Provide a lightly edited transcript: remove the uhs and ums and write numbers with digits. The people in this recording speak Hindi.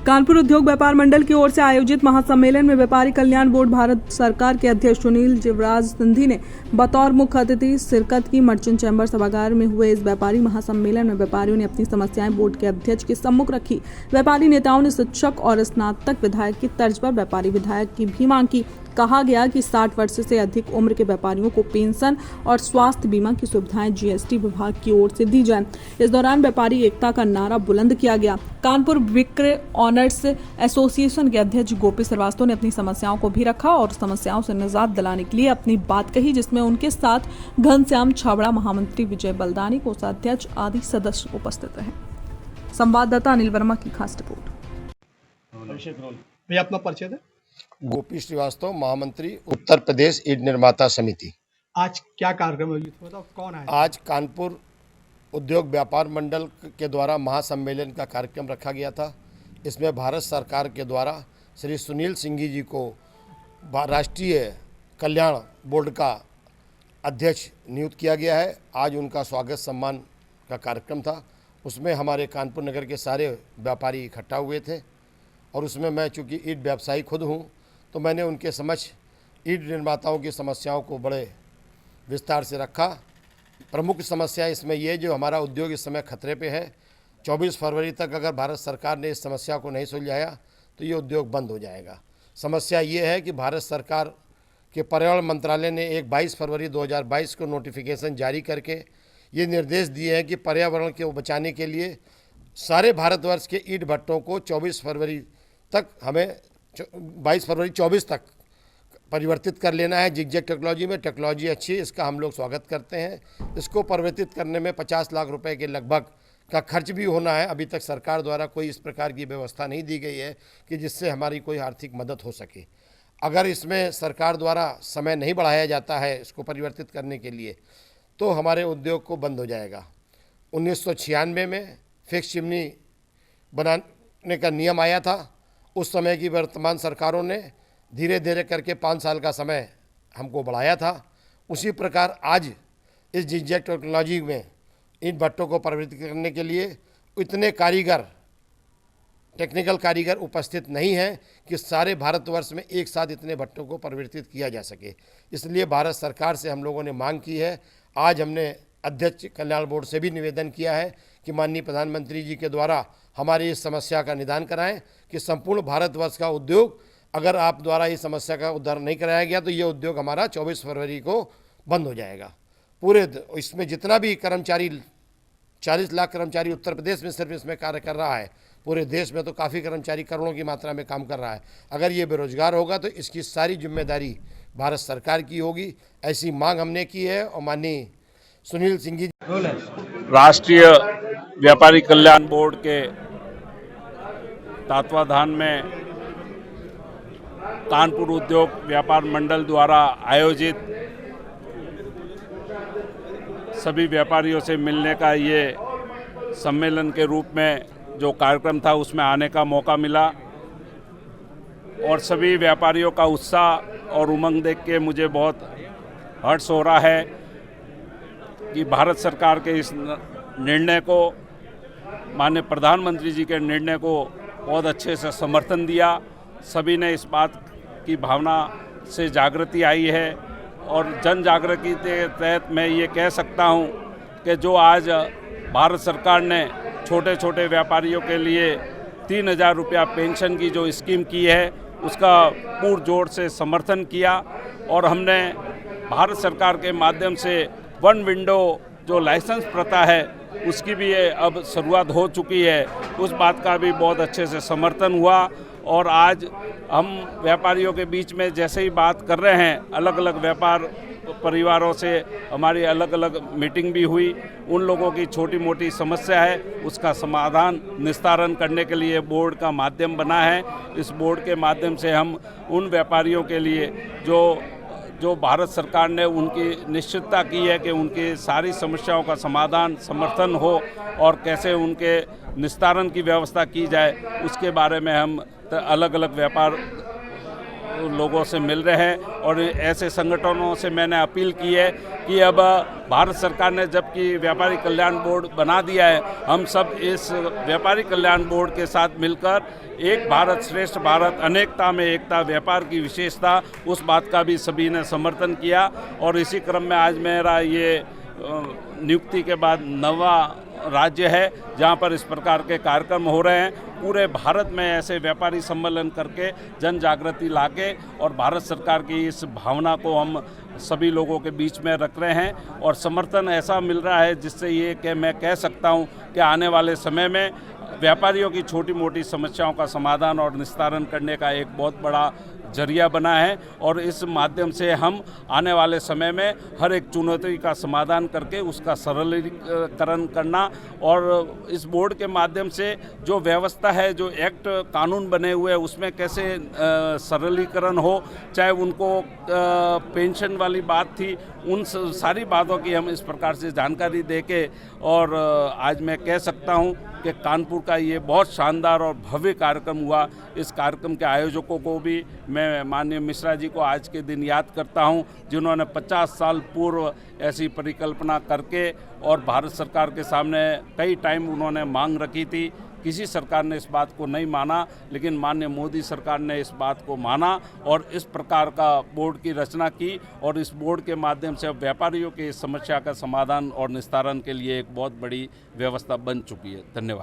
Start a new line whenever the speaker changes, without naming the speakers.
कानपुर उद्योग व्यापार मंडल की ओर से आयोजित महासम्मेलन में व्यापारी कल्याण बोर्ड भारत सरकार के अध्यक्ष सुनील जीवराज सिंधी ने बतौर मुख्य अतिथि शिरकत की। मर्चेंट चैम्बर सभागार में हुए इस व्यापारी महासम्मेलन में व्यापारियों ने अपनी समस्याएं बोर्ड के अध्यक्ष के सम्मुख रखी। व्यापारी नेताओं ने शिक्षक और स्नातक विधायक की तर्ज पर व्यापारी विधायक की भी मांग की। कहा गया कि 60 वर्ष से अधिक उम्र के व्यापारियों को पेंशन और स्वास्थ्य बीमा की सुविधाएं जीएसटी विभाग की ओर से दी जाएं। इस दौरान व्यापारी एकता का नारा बुलंद किया गया। कानपुर विक्रय ऑनर्स एसोसिएशन के अध्यक्ष गोपी श्रीवास्तव ने अपनी समस्याओं को भी रखा और समस्याओं से निजात दिलाने के लिए अपनी बात कही, जिसमें उनके साथ घनश्याम छाबड़ा, महामंत्री विजय बलदानी, कोषाध्यक्ष आदि सदस्य उपस्थित रहे। संवाददाता अनिल वर्मा की खास रिपोर्ट।
भैया अपना परिचय दें।
गोपी श्रीवास्तव, महामंत्री उत्तर प्रदेश ईंट निर्माता समिति।
आज क्या कार्यक्रम आयोजित हुआ था, कौन आया?
आज कानपुर उद्योग व्यापार मंडल के द्वारा महासम्मेलन का कार्यक्रम रखा गया था। इसमें भारत सरकार के द्वारा श्री सुनील सिंघी जी को राष्ट्रीय कल्याण बोर्ड का अध्यक्ष नियुक्त किया गया है। आज उनका स्वागत सम्मान का कार्यक्रम था। उसमें हमारे कानपुर नगर के सारे व्यापारी इकट्ठा हुए थे और उसमें मैं चूँकि ईंट व्यवसायी खुद हूँ, तो मैंने उनके समक्ष ईंट निर्माताओं की समस्याओं को बड़े विस्तार से रखा। प्रमुख समस्या इसमें ये जो हमारा उद्योग इस समय खतरे पे है। 24 फरवरी तक अगर भारत सरकार ने इस समस्या को नहीं सुलझाया तो ये उद्योग बंद हो जाएगा। समस्या ये है कि भारत सरकार के पर्यावरण मंत्रालय ने 22 फरवरी 2022 को नोटिफिकेशन जारी करके ये निर्देश दिए हैं कि पर्यावरण को बचाने के लिए सारे भारतवर्ष के ईंट भट्टों को 24 फरवरी तक हमें 22 फरवरी 24 तक परिवर्तित कर लेना है जिगजैग टेक्नोलॉजी में। टेक्नोलॉजी अच्छी है, इसका हम लोग स्वागत करते हैं। इसको परिवर्तित करने में 50 लाख रुपए के लगभग का खर्च भी होना है। अभी तक सरकार द्वारा कोई इस प्रकार की व्यवस्था नहीं दी गई है कि जिससे हमारी कोई आर्थिक मदद हो सके। अगर इसमें सरकार द्वारा समय नहीं बढ़ाया जाता है इसको परिवर्तित करने के लिए तो हमारे उद्योग को बंद हो जाएगा। 1996 में फिक्स चिमनी बनाने का नियम आया था। उस समय की वर्तमान सरकारों ने धीरे धीरे करके 5 साल का समय हमको बढ़ाया था। उसी प्रकार आज इस जिगजैग टेक्नोलॉजी में ईंट भट्टों को परिवर्तित करने के लिए इतने कारीगर, टेक्निकल कारीगर उपस्थित नहीं हैं कि सारे भारतवर्ष में एक साथ इतने भट्टों को परिवर्तित किया जा सके। इसलिए भारत सरकार से हम लोगों ने मांग की है। आज हमने अध्यक्ष कल्याण बोर्ड से भी निवेदन किया है कि माननीय प्रधानमंत्री जी के द्वारा हमारी इस समस्या का निदान कराएं कि संपूर्ण भारतवर्ष का उद्योग, अगर आप द्वारा इस समस्या का उद्धार नहीं कराया गया तो ये उद्योग हमारा 24 फरवरी को बंद हो जाएगा। पूरे इसमें जितना भी कर्मचारी, 40 लाख कर्मचारी उत्तर प्रदेश में सिर्फ इसमें कार्य कर रहा है। पूरे देश में तो काफ़ी कर्मचारी करोड़ों की मात्रा में काम कर रहा है। अगर ये बेरोजगार होगा तो इसकी सारी जिम्मेदारी भारत सरकार की होगी। ऐसी मांग हमने की है और माननीय सुनील सिंघी
राष्ट्रीय व्यापारी कल्याण बोर्ड के तत्वाधान में कानपुर उद्योग व्यापार मंडल द्वारा आयोजित सभी व्यापारियों से मिलने का ये सम्मेलन के रूप में जो कार्यक्रम था उसमें आने का मौका मिला और सभी व्यापारियों का उत्साह और उमंग देख के मुझे बहुत हर्ष हो रहा है कि भारत सरकार के इस निर्णय को, माननीय प्रधानमंत्री जी के निर्णय को बहुत अच्छे से समर्थन दिया। सभी ने इस बात की भावना से जागृति आई है और जन जागृति के तहत मैं ये कह सकता हूँ कि जो आज भारत सरकार ने छोटे छोटे व्यापारियों के लिए 3000 रुपया पेंशन की जो स्कीम की है उसका पूर्ण जोर से समर्थन किया और हमने भारत सरकार के माध्यम से वन विंडो जो लाइसेंस प्रथा है उसकी भी अब शुरुआत हो चुकी है। उस बात का भी बहुत अच्छे से समर्थन हुआ और आज हम व्यापारियों के बीच में जैसे ही बात कर रहे हैं, अलग अलग व्यापार परिवारों से हमारी अलग अलग मीटिंग भी हुई। उन लोगों की छोटी मोटी समस्या है उसका समाधान निस्तारण करने के लिए बोर्ड का माध्यम बना है। इस बोर्ड के माध्यम से हम उन व्यापारियों के लिए जो भारत सरकार ने उनकी निश्चितता की है कि उनकी सारी समस्याओं का समाधान, समर्थन हो और कैसे उनके निस्तारण की व्यवस्था की जाए, उसके बारे में हम अलग अलग व्यापार लोगों से मिल रहे हैं और ऐसे संगठनों से मैंने अपील की है कि अब भारत सरकार ने जबकि व्यापारी कल्याण बोर्ड बना दिया है, हम सब इस व्यापारी कल्याण बोर्ड के साथ मिलकर एक भारत श्रेष्ठ भारत, अनेकता में एकता, व्यापार की विशेषता, उस बात का भी सभी ने समर्थन किया। और इसी क्रम में आज मेरा ये नियुक्ति के बाद 9वां राज्य है जहां पर इस प्रकार के कार्यक्रम हो रहे हैं। पूरे भारत में ऐसे व्यापारी सम्मेलन करके जन जागृति लाके और भारत सरकार की इस भावना को हम सभी लोगों के बीच में रख रहे हैं और समर्थन ऐसा मिल रहा है जिससे ये कि मैं कह सकता हूं कि आने वाले समय में व्यापारियों की छोटी मोटी समस्याओं का समाधान और निस्तारण करने का एक बहुत बड़ा जरिया बना है और इस माध्यम से हम आने वाले समय में हर एक चुनौती का समाधान करके उसका सरलीकरण करना और इस बोर्ड के माध्यम से जो व्यवस्था है, जो एक्ट कानून बने हुए हैं उसमें कैसे सरलीकरण हो, चाहे उनको पेंशन वाली बात थी, उन सारी बातों की हम इस प्रकार से जानकारी देके और आज मैं कह सकता हूँ कि कानपुर का ये बहुत शानदार और भव्य कार्यक्रम हुआ। इस कार्यक्रम के आयोजकों को भी मैं माननीय मिश्रा जी को आज के दिन याद करता हूं, जिन्होंने 50 साल पूर्व ऐसी परिकल्पना करके और भारत सरकार के सामने कई टाइम उन्होंने मांग रखी थी। किसी सरकार ने इस बात को नहीं माना, लेकिन माननीय मोदी सरकार ने इस बात को माना और इस प्रकार का बोर्ड की रचना की और इस बोर्ड के माध्यम से अब व्यापारियों की समस्या का समाधान और निस्तारण के लिए एक बहुत बड़ी व्यवस्था बन चुकी है। धन्यवाद।